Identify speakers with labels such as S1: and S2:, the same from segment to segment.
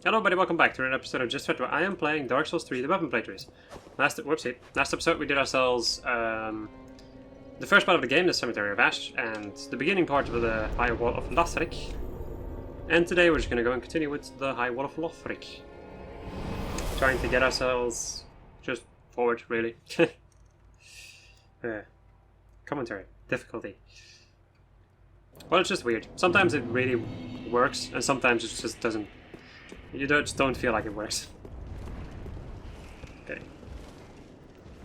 S1: Hello everybody, welcome back to an episode of Just Fit, where I am playing Dark Souls 3, the weapon playthroughs. Last episode we did ourselves the first part of the game, the Cemetery of Ash, and the beginning part of the High Wall of Lothric. And today we're just going to go and continue with the High Wall of Lothric. Trying to get ourselves just forward, really. Commentary. Difficulty. Well, it's just weird. Sometimes it really works, and sometimes it just doesn't. You just don't feel like it works. Okay.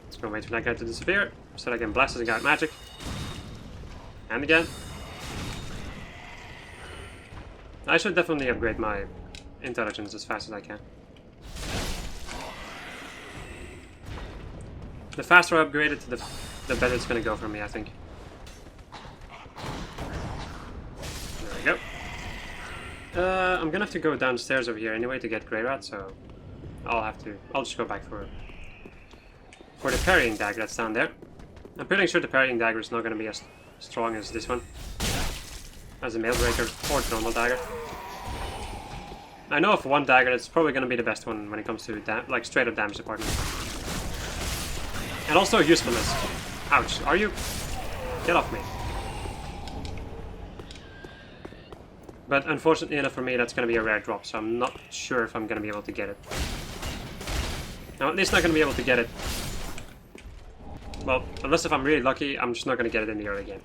S1: Let's go wait for that guy to disappear, so that I can blast this guy with magic. And again. I should definitely upgrade my intelligence as fast as I can. The faster I upgrade it, the better it's gonna go for me, I think. There we go. I'm gonna have to go downstairs over here anyway to get Grey Rat, so I'll just go back for the parrying dagger that's down there. I'm pretty sure the parrying dagger is not gonna be as strong as this one, as a mail breaker or normal dagger. I know of one dagger that's probably gonna be the best one when it comes to like straight up damage department, and also usefulness. Ouch! Are you? Get off me! But unfortunately enough for me, that's going to be a rare drop, so I'm not sure if I'm going to be able to get it. I'm at least not going to be able to get it. Well, unless if I'm really lucky, I'm just not going to get it in the early game.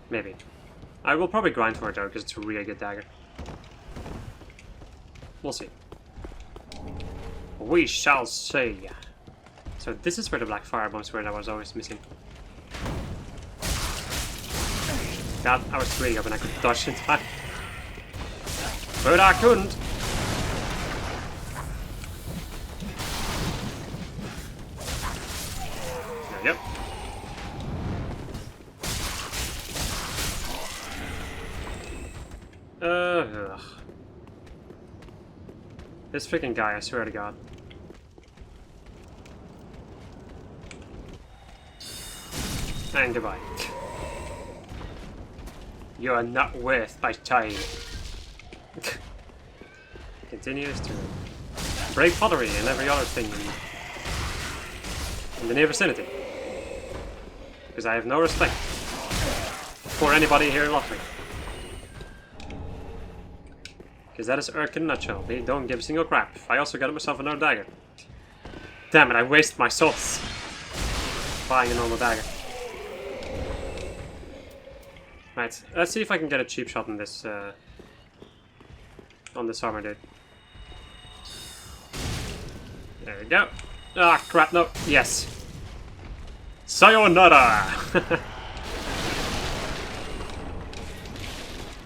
S1: Maybe. I will probably grind for it though, because it's a really good dagger. We'll see. We shall see. So this is where the black fire bombs were that I was always missing. God, I was really hoping I could dodge in time. But I couldn't. There we go. Ugh. This freaking guy, I swear to God. And goodbye. You are not worth my time. Continues to break pottery and every other thing in the near vicinity. Because I have no respect for anybody here in Lothric. Because that is Urk in a nutshell. They don't give a single crap. I also got myself another dagger. Damn it, I wasted my souls buying a normal dagger. Right, let's see if I can get a cheap shot on this armor dude. There we go. Ah, crap, no. Yes. Sayonara!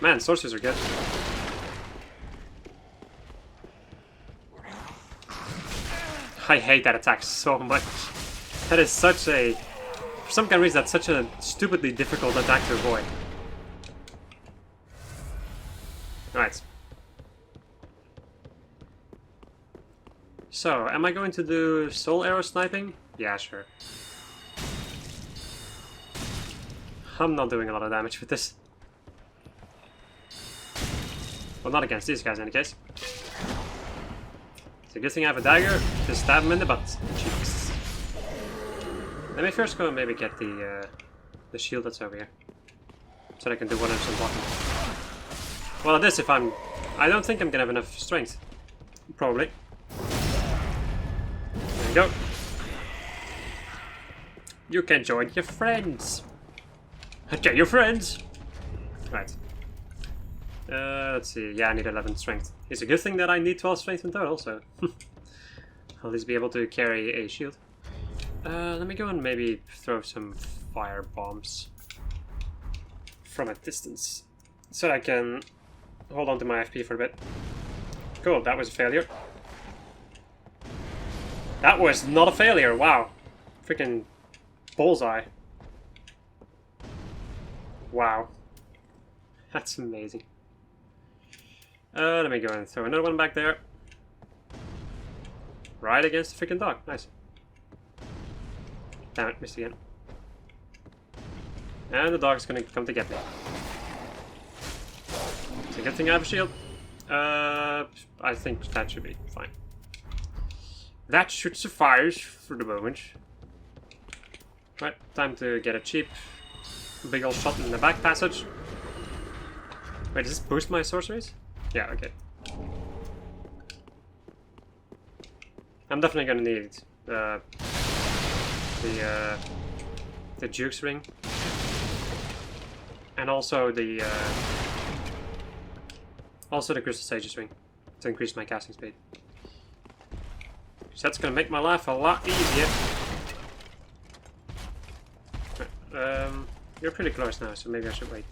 S1: Man, sorceries are good. I hate that attack so much. That is such a... For some kind of reason, that's such a stupidly difficult attack to avoid. Alright. So, am I going to do soul arrow sniping? Yeah, sure. I'm not doing a lot of damage with this. Well, not against these guys in any case. It's a good thing I have a dagger to stab them in the butt. Jeez. Let me first go and maybe get the shield that's over here. So that I can do 100% blocking. Well, this if I don't think I'm gonna have enough strength. Probably. There we go. You can join your friends. Okay, your friends. Right. Let's see. Yeah, I need 11 strength. It's a good thing that I need 12 strength in total, so I'll at least be able to carry a shield. Let me go and maybe throw some fire bombs from a distance, so that I can hold on to my FP for a bit. Cool, that was a failure. That was not a failure, wow. Freaking bullseye. Wow. That's amazing. Let me go and throw another one back there. Right against the freaking dog, nice. Damn it, missed again. And the dog's gonna come to get me. It's a good thing I have a shield. I think that should be fine. That should suffice for the moment. Right, time to get a cheap big ol' shot in the back passage. Wait, does this boost my sorceries? Yeah, okay. I'm definitely gonna need the Duke's ring. And also the Crystal Sage's ring to increase my casting speed. So that's gonna make my life a lot easier. Right, you're pretty close now, so maybe I should wait.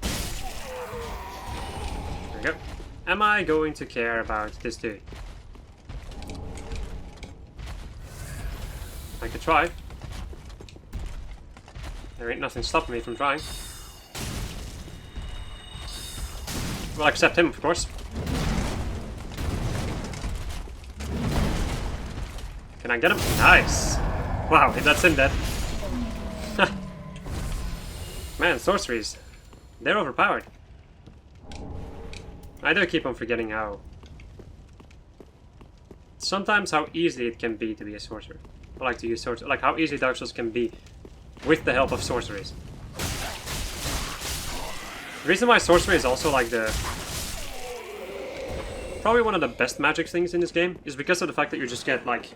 S1: There we go. Am I going to care about this dude? I could try. There ain't nothing stopping me from trying. We'll accept him, of course. Can I get him? Nice! Wow, that's him dead. Man, sorceries. They're overpowered. I do keep on forgetting how... Sometimes how easy it can be to be a sorcerer. I like to use sorcery. Like how easy Dark Souls can be with the help of sorceries. The reason why sorcery is also like the... probably one of the best magic things in this game is because of the fact that you just get like...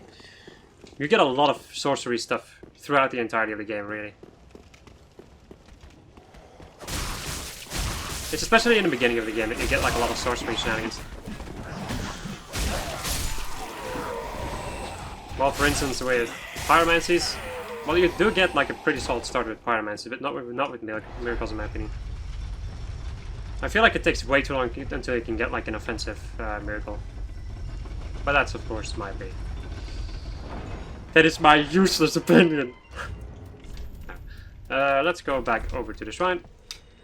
S1: You get a lot of sorcery stuff throughout the entirety of the game, really. It's especially in the beginning of the game that you get like a lot of sorcery shenanigans. Well, for instance, with pyromancies, well, you do get like a pretty solid start with pyromancy, but not with miracles, in my opinion. I feel like it takes way too long until you can get like an offensive miracle. But that's of course my opinion. That is my useless opinion. Let's go back over to the shrine,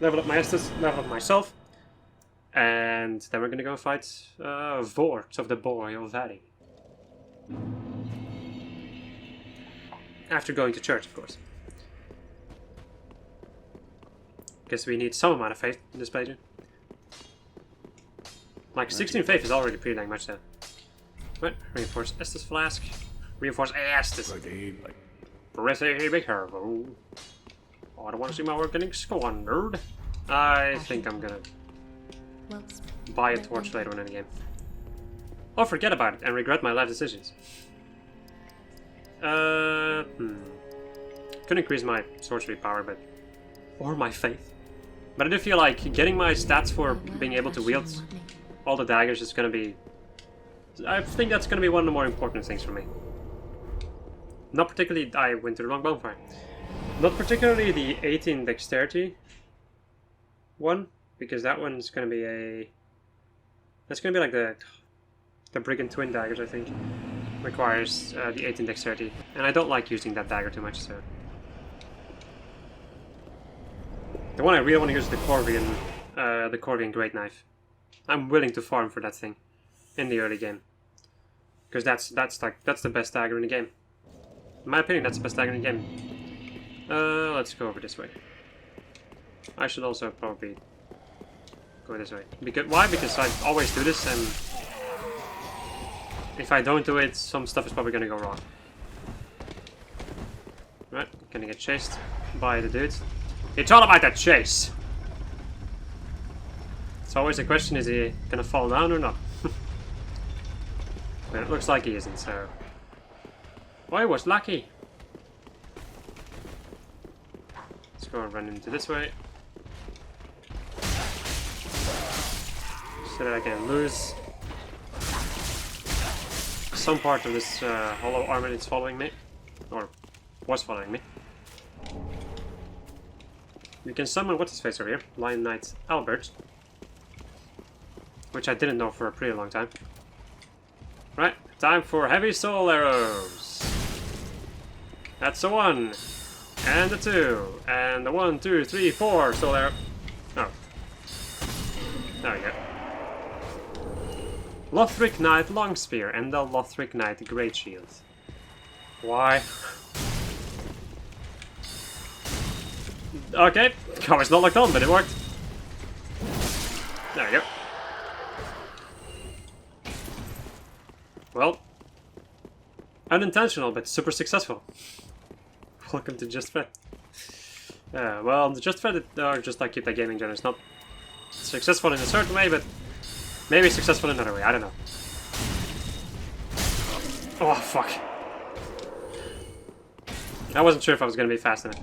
S1: level up my Estus, level up myself, and then we're gonna go fight Vort of the Boreal Valley. After going to church, of course. Guess we need some amount of faith in this playthrough. Like 16 faith is already pretty dang much, though. Right, reinforce Estus flask. Reinforce Estus. Pretty big herbo. Oh, I don't want to see my work getting squandered. I think I'm gonna buy a torch later on in the game. Or forget about it and regret my life decisions. Could increase my sorcery power, but... or my faith. But I do feel like getting my stats for being able to wield all the daggers is gonna be... I think that's gonna be one of the more important things for me. Not particularly... I went to the wrong bonfire. Not particularly the 18 dexterity one, because that one's gonna be a... That's gonna be like the Brigand Twin Daggers, I think. Requires the 18 dexterity, and I don't like using that dagger too much, so... The one I really want to use is the Corvian Great Knife. I'm willing to farm for that thing in the early game. Because that's the best dagger in the game. In my opinion, that's the best dagger in the game. Let's go over this way. I should also probably go this way. Why? Because I always do this, and if I don't do it, some stuff is probably gonna go wrong. Right, gonna get chased by the dude. It's all about that chase! It's always a question, is he gonna fall down or not? But it looks like he isn't, so... Oh, I was lucky! Let's go and run into this way. So that I can lose some part of this hollow armor that's following me. Or was following me. You can summon what's his face over here? Lion Knight Albert. Which I didn't know for a pretty long time. Right, time for heavy soul arrows. That's the 1. And the 2. And the 1, 2, 3, 4 soul arrow. Oh. There we go. Lothric Knight Longspear and the Lothric Knight Great Shield. Why? Okay, combo's not locked on, but it worked. There we go. Well, unintentional, but super successful. Welcome to Just Fred. Well, the Just Fred are just like Keep That Gaming Gen. It's not successful in a certain way, but maybe successful in another way. I don't know. Oh, fuck. I wasn't sure if I was going to be fast enough.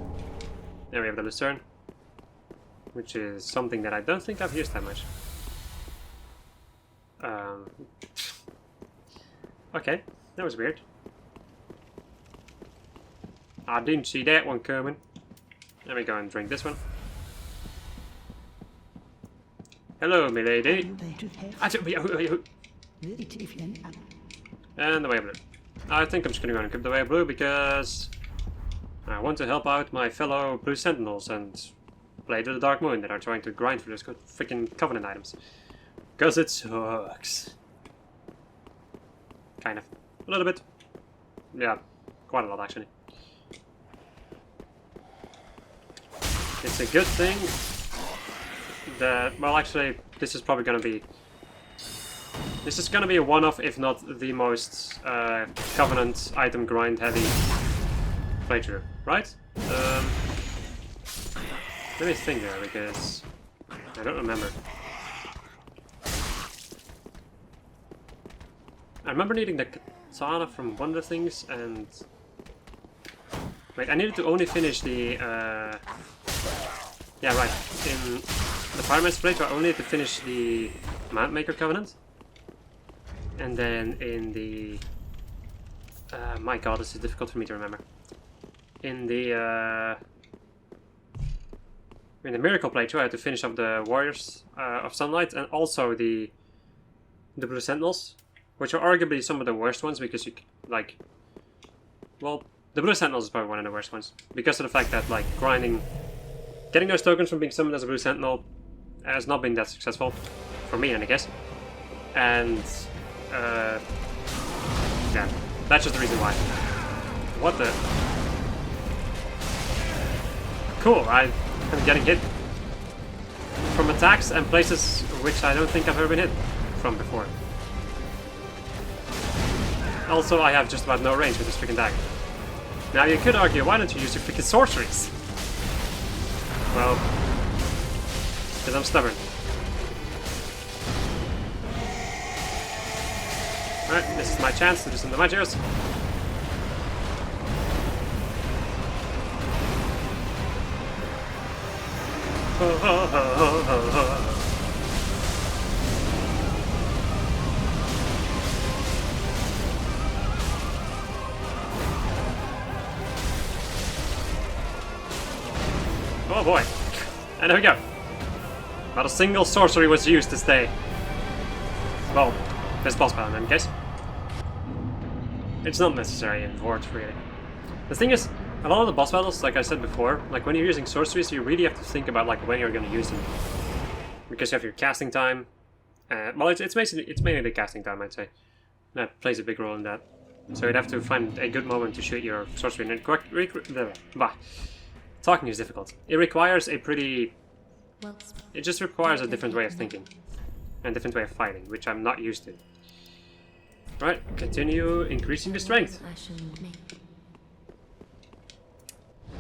S1: There we have the Lucerne, which is something that I don't think I've used that much. Okay, that was weird. I didn't see that one coming. Let me go and drink this one. Hello, milady. And the way blue. I think I'm just gonna go and keep the way blue because I want to help out my fellow blue sentinels and play to the Dark Moon that are trying to grind for those freaking Covenant items. Because it sucks. Kind of. A little bit. Yeah, quite a lot actually. It's a good thing that, well actually, this is probably gonna be... This is gonna be a one-off, if not the most Covenant item grind heavy playthrough, right? Let me think there, because I don't remember. I remember needing the katana from one of the things, and... Wait, I needed to only finish the... Yeah, right. In the Pyromancer playthrough, I only had to finish the Mount Maker Covenant. And then in the... my god, this is difficult for me to remember. In the Miracle playthrough, I had to finish up the Warriors of Sunlight and also the Blue Sentinels, which are arguably some of the worst ones because you, like... Well, the Blue Sentinels is probably one of the worst ones because of the fact that, like, grinding... Getting those tokens from being summoned as a Blue Sentinel has not been that successful. For me, I guess. And... yeah, that's just the reason why. What the... Cool, I'm getting hit from attacks and places which I don't think I've ever been hit from before. Also, I have just about no range with this freaking dagger. Now you could argue, why don't you use your freaking sorceries? Well, because I'm stubborn. Alright, this is my chance to do some damages. Oh boy. And there we go. Not a single sorcery was used this day. Well, this boss battle in any case. It's not necessary in Horde, really. The thing is, a lot of the boss battles, like I said before, like when you're using sorceries, you really have to think about like when you're going to use them. Because you have your casting time. Well, it's mainly the casting time, I'd say. That plays a big role in that. So you'd have to find a good moment to shoot your sorcery. And talking is difficult. It requires a pretty... It just requires a different way of thinking. And a different way of fighting, which I'm not used to. Right, continue increasing the strength.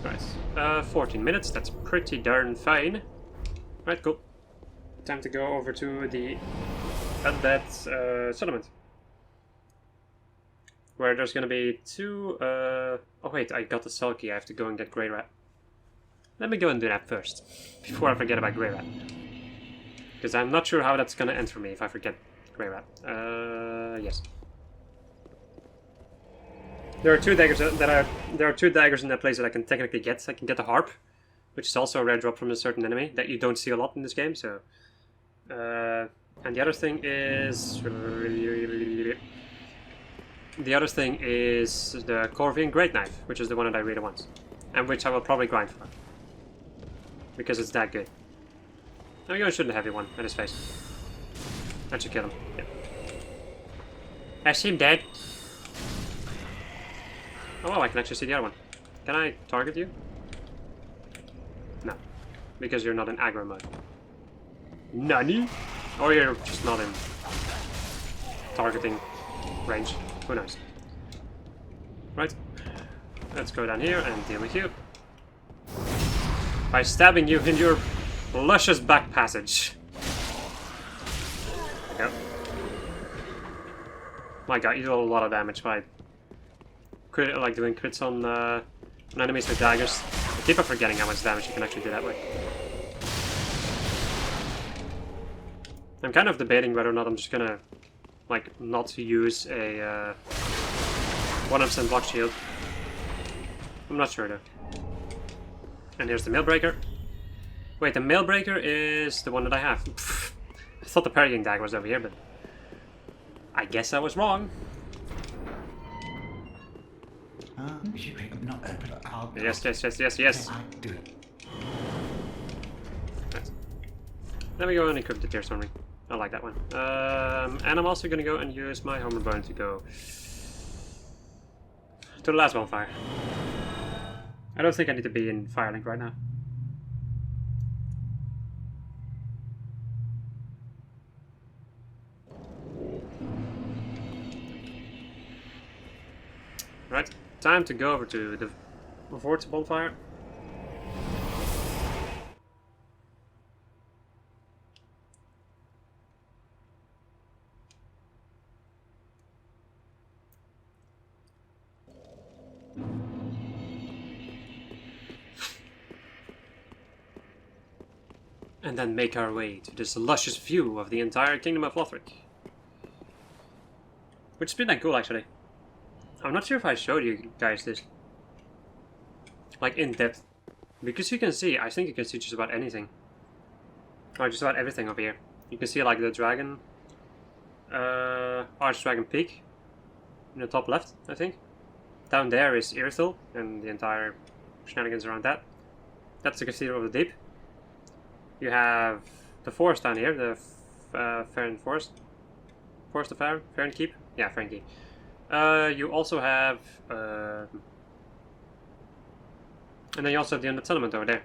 S1: Right, 14 minutes, that's pretty darn fine. Right, cool. Time to go over to the Undead settlement. Where there's gonna be two... Oh wait, I got the Sulky, I have to go and get Grey Rat. Let me go and do that first, before I forget about Grey Rat. Because I'm not sure how that's gonna end for me if I forget Grey Rat. Yes. There are two daggers there are two daggers in that place that I can technically get. I can get the harp, which is also a rare drop from a certain enemy that you don't see a lot in this game. So, and the other thing is the Corvian Great Knife, which is the one that I really want, and which I will probably grind for because it's that good. I'm going to shoot the heavy one at his face. That should kill him. Yeah. I see him dead. Oh well, I can actually see the other one. Can I target you? No. Because you're not in aggro mode. Nani? Or you're just not in targeting range. Who knows? Right. Let's go down here and deal with you. By stabbing you in your luscious back passage. Yep. My god, you do a lot of damage by like doing crits on enemies with daggers. I keep on forgetting how much damage you can actually do that way. I'm kind of debating whether or not I'm just gonna like not use a 100% block shield. I'm not sure though. And here's the Mailbreaker. Wait, the Mailbreaker is the one that I have. I thought the parrying dagger was over here, but I guess I was wrong. Yes. Right. Let me go and equip the Tear Stone Ring. I like that one. And I'm also going to go and use my Homer Bone to go to the last bonfire. I don't think I need to be in Firelink right now. Right, time to go over to the Vortex bonfire. And then make our way to this luscious view of the entire Kingdom of Lothric. Which is pretty cool, actually. I'm not sure if I showed you guys this, like, in depth. Because you can see, I think you can see just about anything. Or just about everything over here. You can see, like, the dragon, Archdragon Peak, in the top left, I think. Down there is Irithyll, and the entire shenanigans around that. That's the Cathedral of the Deep. You have the forest down here, the Farron Forest. Forest of Farron? Farron Keep? Yeah, Farron Keep. You also have, and then you also have the Undead Settlement over there.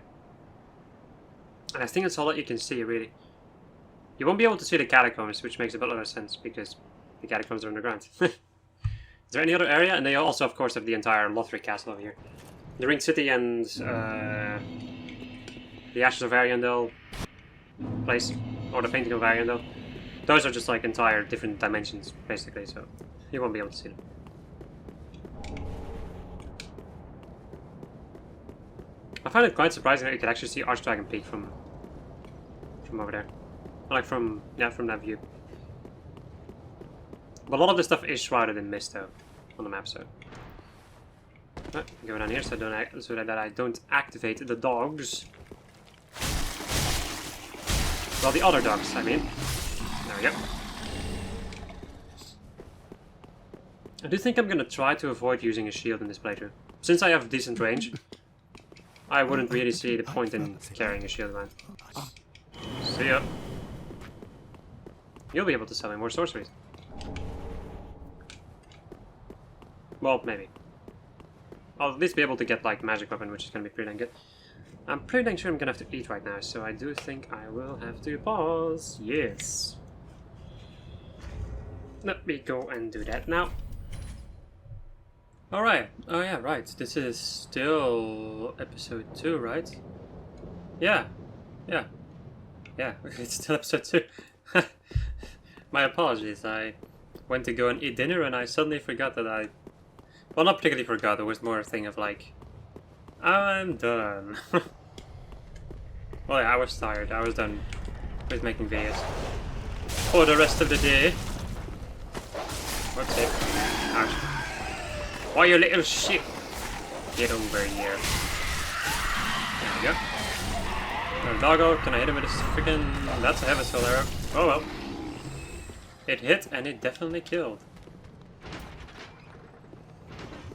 S1: And I think that's all that you can see, really. You won't be able to see the catacombs, which makes a bit of sense, because the catacombs are underground. Is there any other area? And they also, of course, have the entire Lothric Castle over here. The Ringed City and the Ashes of Ariandel place, or the Painting of Ariandel. Those are just like entire different dimensions, basically, so you won't be able to see them. I find it quite surprising that you could actually see Archdragon Peak from over there. Like from that view. But a lot of this stuff is shrouded in mist though, on the map, so. Right, go down here so that I don't activate the dogs. Well, the other dogs, I mean. There we go. I do think I'm gonna try to avoid using a shield in this playthrough. Since I have decent range, I wouldn't really see the point in carrying a shield around. See ya. You'll be able to sell me more sorceries. Well, maybe. I'll at least be able to get like magic weapon, which is gonna be pretty dang good. I'm pretty dang sure I'm gonna have to eat right now, so I do think I will have to pause. Yes. Let me go and do that now. Alright. Oh yeah, right. This is still episode 2, right? Yeah. Yeah. Yeah, it's still episode 2. My apologies. I went to go and eat dinner and I suddenly forgot that I... Well, not particularly forgot. It was more a thing of like... I'm done. Well, yeah, I was tired. I was done with making videos for the rest of the day. What's it? Ouch. Why, you little shit? Get over here. There we go. Little doggo, can I hit him with this freaking... That's a heavy soul arrow. Oh well. It hit and it definitely killed.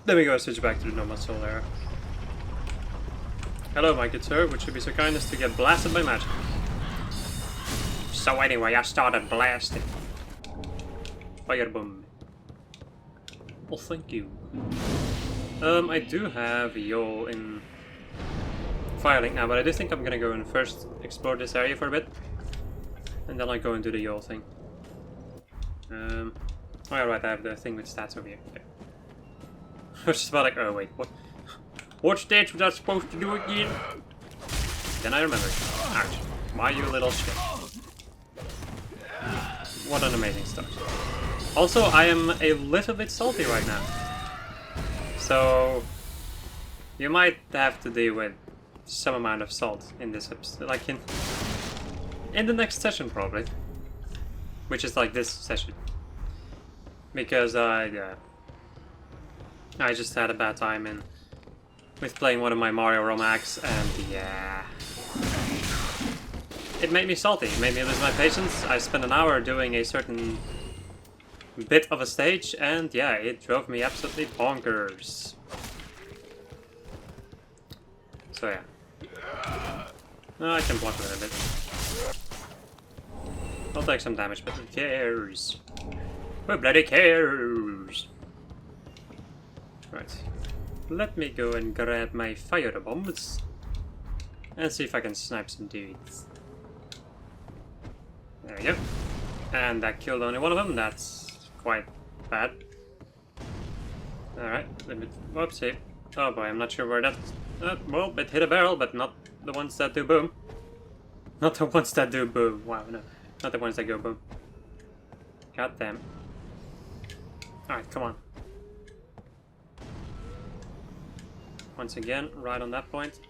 S1: Then we go switch back to the normal soul arrow. Hello, my good sir. Would you be so kind as to get blasted by magic? So anyway, I started blasting. Firebomb. Well, thank you. I do have Yo in Firelink now, but I do think I'm gonna go and first explore this area for a bit. And then I go and do the Yo thing. Oh, yeah, right, I have the thing with stats over here. Okay. I was just about like, oh wait, what? What stats was I supposed to do again? Then I remembered. Ouch. Why, you little shit. What an amazing start. Also, I am a little bit salty right now. So, you might have to deal with some amount of salt in this episode. Like in the next session, probably. Which is like this session. Because I just had a bad time with playing one of my Mario Romaks, and yeah, it made me salty. It made me lose my patience. I spent an hour doing a certain bit of a stage, and yeah, it drove me absolutely bonkers. So yeah, I can block a little bit. I'll take some damage, but who cares? Who bloody cares? Right. Let me go and grab my fire bombs and see if I can snipe some dudes. There we go. And that killed only one of them. That's quite bad. Alright, let me... Whoopsie. Oh boy, I'm not sure where that... well, it hit a barrel, but not the ones that do boom. Not the ones that do boom. Wow, no. Not the ones that go boom. God damn. Alright, come on. Once again, right on that point.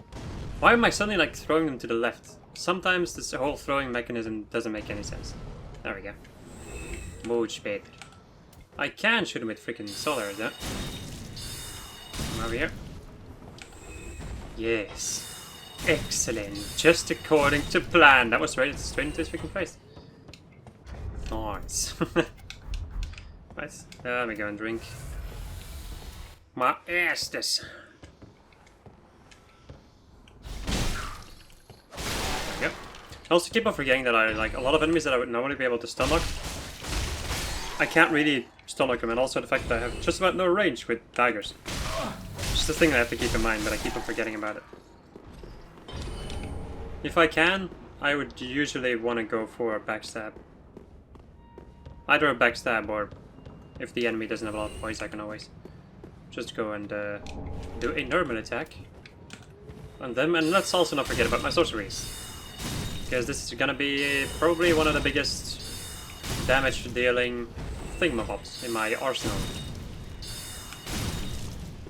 S1: Why am I suddenly like throwing them to the left? Sometimes this whole throwing mechanism doesn't make any sense. There we go. Much better. I can shoot him with freaking solar though. Come over here. Yes. Excellent. Just according to plan. That was right straight into his freaking face. Nice. Right. Let me go and drink. My Estes. Yep. I also keep on forgetting that I like a lot of enemies that I would normally be able to stun lock. I can't really stun lock them, and also the fact that I have just about no range with daggers. Just a thing I have to keep in mind, but I keep on forgetting about it. If I can, I would usually want to go for a backstab. Either a backstab, or if the enemy doesn't have a lot of points, I can always just go and do a normal attack on them. And let's also not forget about my sorceries, because this is gonna be probably one of the biggest damage dealing thingamabobs in my arsenal.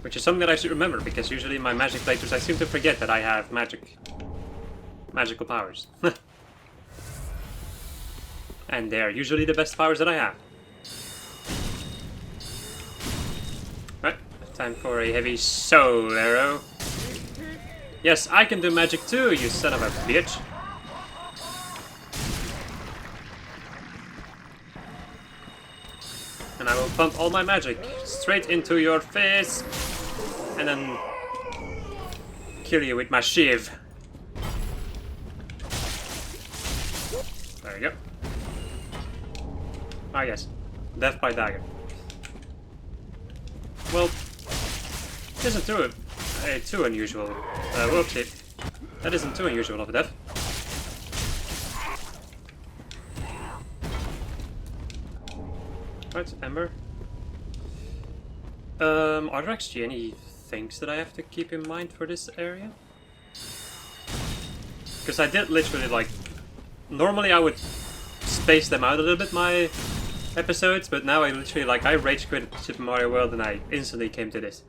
S1: Which is something that I should remember, because usually in my magic playthroughs I seem to forget that I have magical powers. And they're usually the best powers that I have. Right, time for a heavy soul arrow. Yes, I can do magic too, you son of a bitch. And I will pump all my magic straight into your face, and then kill you with my shiv. There we go. Ah yes, death by dagger. Well, it isn't too unusual. Whoopsie. That isn't too unusual of a death. Right, Ember. Are there actually any things that I have to keep in mind for this area? Because I did literally like... Normally I would space them out a little bit, my episodes, but now I literally like... I rage quit Super Mario World and I instantly came to this.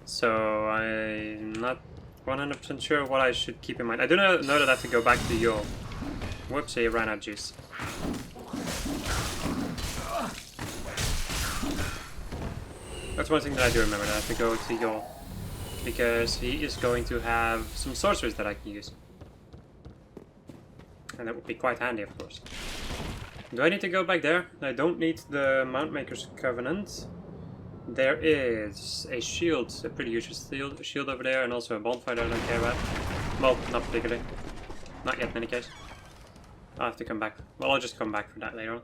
S1: So I'm not 100% sure what I should keep in mind. I do know that I have to go back to Yule. Whoopsie, ran out of juice. That's one thing that I do remember, that I have to go to Yule, because he is going to have some sorceries that I can use. And that would be quite handy, of course. Do I need to go back there? I don't need the Mountmaker's Covenant. There is a shield, a pretty useless shield over there, and also a bonfire that I don't care about. Well, not particularly. Not yet in any case. I'll have to come back. Well, I'll just come back for that later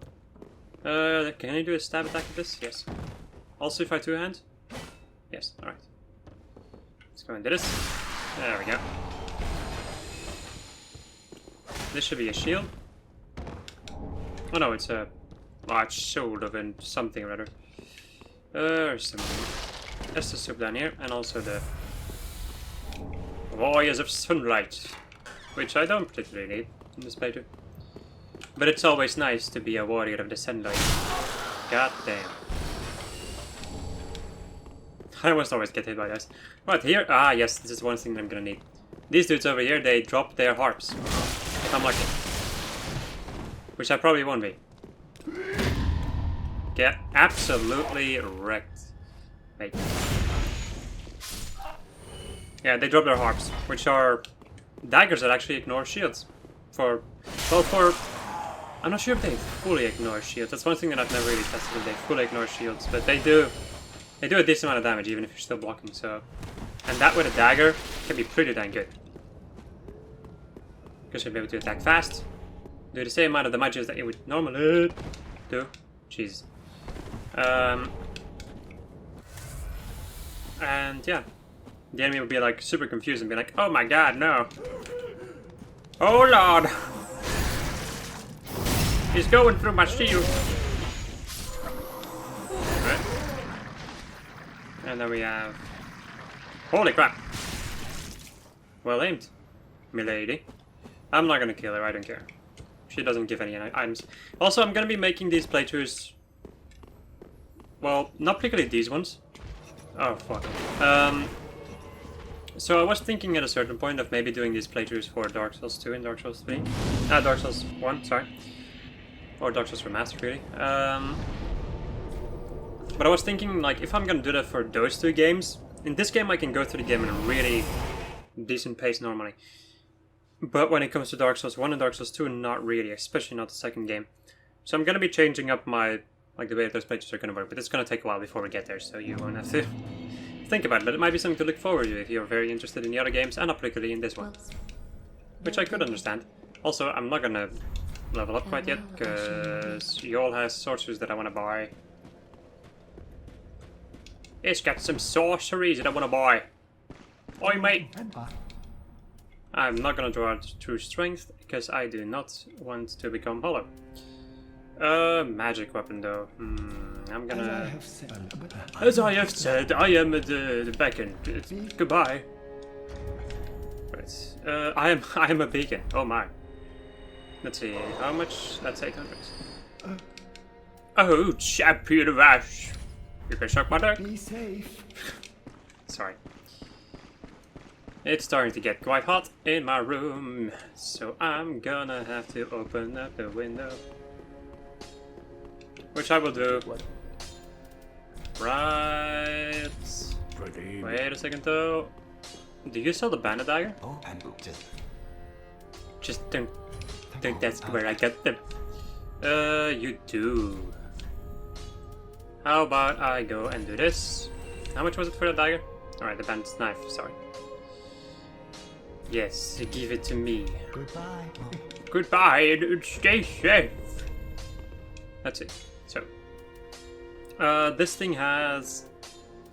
S1: on. Can I do a stab attack with this? Yes. Also if I two-hand? Yes, alright. Let's go and do this. There we go. This should be a shield. Oh no, it's a large sword of something or other. Some Estus soup down here, and also the Warriors of Sunlight, which I don't particularly need in this playthrough. But it's always nice to be a Warrior of the Sunlight. God damn. I almost always get hit by this. Right, here, yes, this is one thing that I'm gonna need. These dudes over here, they drop their harps. If I'm lucky. Which I probably won't be. Get absolutely wrecked. Wait. Yeah, they drop their harps, which are daggers that actually ignore shields. I'm not sure if they fully ignore shields. That's one thing that I've never really tested, if they fully ignore shields. But they do a decent amount of damage, even if you're still blocking, so... And that with a dagger can be pretty dang good. Because you'll be able to attack fast, do the same amount of damage that you would normally do. Jeez. And yeah. The enemy would be like super confused and be like, oh my god, no. Oh lord. He's going through my shield. Right. And then we have... Holy crap. Well aimed, milady. I'm not gonna kill her, I don't care. She doesn't give any items. Also, I'm gonna be making these playthroughs... Well, not particularly these ones. Oh, fuck. So I was thinking at a certain point of maybe doing these playthroughs for Dark Souls 2 and Dark Souls 3. Dark Souls 1, sorry. Or Dark Souls Remastered, really. But I was thinking, like, if I'm gonna do that for those two games, in this game I can go through the game in a really decent pace normally. But when it comes to Dark Souls 1 and Dark Souls 2, not really, especially not the second game. So I'm gonna be changing up my, like, the way those playthroughs are gonna work, but it's gonna take a while before we get there, so you won't have to think about it. But it might be something to look forward to if you're very interested in the other games, and not particularly in this one. Which I could understand. Also, I'm not gonna level up quite yet, because Yol has sorceries that I want to buy. It's got some sorceries that I want to buy. Oi, mate! I'm not gonna draw out true strength, because I do not want to become hollow. Magic weapon though. I'm gonna... As I have said, I am the beacon. Goodbye. Right. I am a beacon. Oh my. Let's see, how much? That's 800. Oh, champion of Ash. You can suck my dick.
S2: Be safe.
S1: Sorry. It's starting to get quite hot in my room, so I'm gonna have to open up the window. Which I will do. Right. Wait a second though. Do you sell the bandit dagger?
S2: Oh, and
S1: Just don't think that's where I get them. You do. How about I go and do this? How much was it for the dagger? Alright, the bandit's knife, sorry. Yes, give it to me.
S2: Goodbye.
S1: Goodbye, and stay safe. That's it. So, this thing has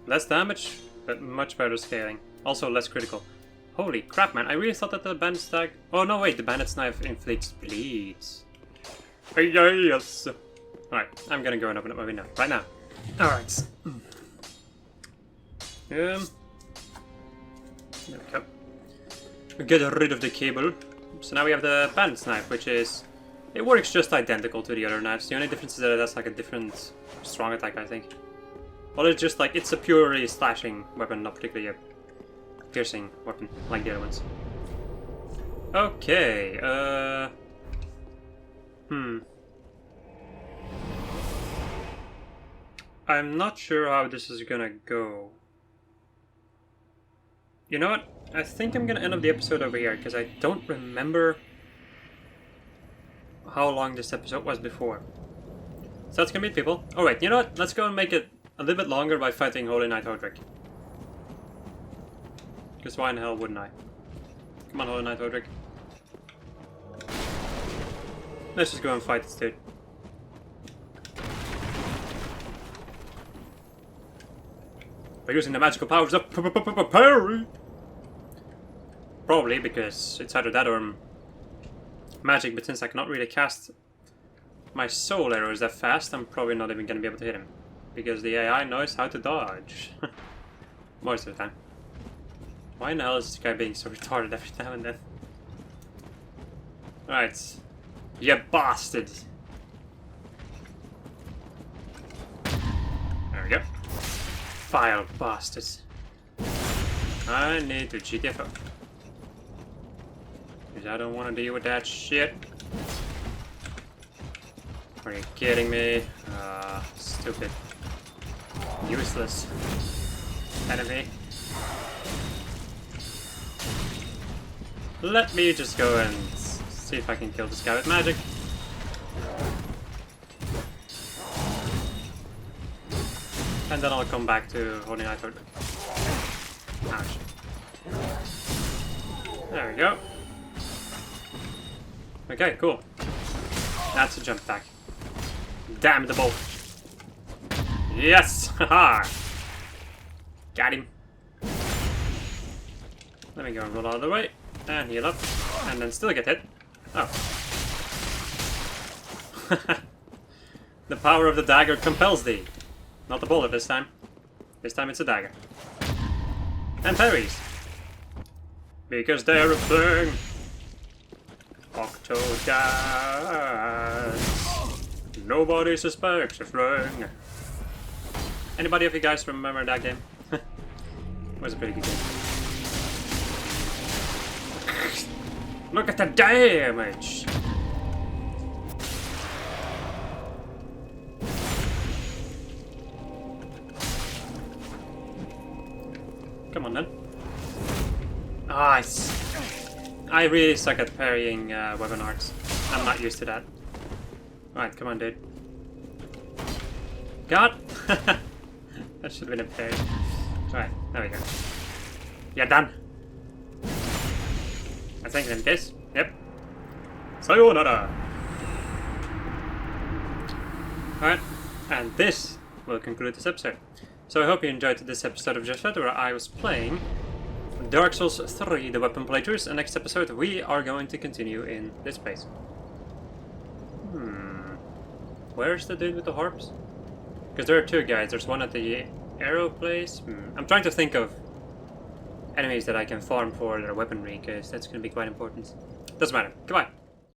S1: less damage, but much better scaling. Also less critical. Holy crap, man! I really thought that the bandit's dagger. Oh no, wait, the bandit's knife inflicts bleeds. Yes. Alright, I'm gonna go and open up my window right now. Alright. There we go. Get rid of the cable. So now we have the bandit's knife, which is... It works just identical to the other knives. The only difference is that it has like a different strong attack, I think. Well, it's just like, it's a purely slashing weapon, not particularly a piercing weapon like the other ones. Okay, I'm not sure how this is gonna go. You know what? I think I'm gonna end up the episode over here, because I don't remember how long this episode was before. So that's gonna be it, people. Alright, you know what? Let's go and make it a little bit longer by fighting Holy Knight Hodrick. Because why in hell wouldn't I? Come on, Holy Knight Hodrick. Let's just go and fight this dude. By using the magical powers of parry! Probably because it's either that or magic, but since I cannot really cast my soul arrow is that fast, I'm probably not even gonna be able to hit him. Because the AI knows how to dodge. Most of the time. Why in the hell is this guy being so retarded every now and then? Alright. You bastard! There we go. Vile bastards. I need to GTFO. Because I don't want to deal with that shit. Are you kidding me? Stupid. Useless enemy. Let me just go and see if I can kill this guy with magic. And then I'll come back to Holy Knight Order. Ouch. There we go. Okay, cool. That's a jump attack. Damn the bolt. Yes! Haha! Got him. Let me go and roll out of the way. And heal up. And then still get hit. Oh. The power of the dagger compels thee. Not the bullet this time. This time it's a dagger. And parries. Because they're a thing. Octo dance. Nobody suspects a thing. Anybody of you guys remember that game? It was a pretty good game. Look at the damage! Come on then. Ah, I really suck at parrying weapon arts. I'm not used to that. Alright, come on, dude. God! That should have been a parry. Alright, there we go. You're done. I think in this. Yep. Sayonara! Alright, and this will conclude this episode. So I hope you enjoyed this episode of Just Chat, where I was playing Dark Souls 3, the weapon playthroughs, and next episode we are going to continue in this place. Where's the dude with the harps? Because there are two guys, there's one at the arrow place. I'm trying to think of enemies that I can farm for their weaponry, because that's going to be quite important. Doesn't matter. Goodbye.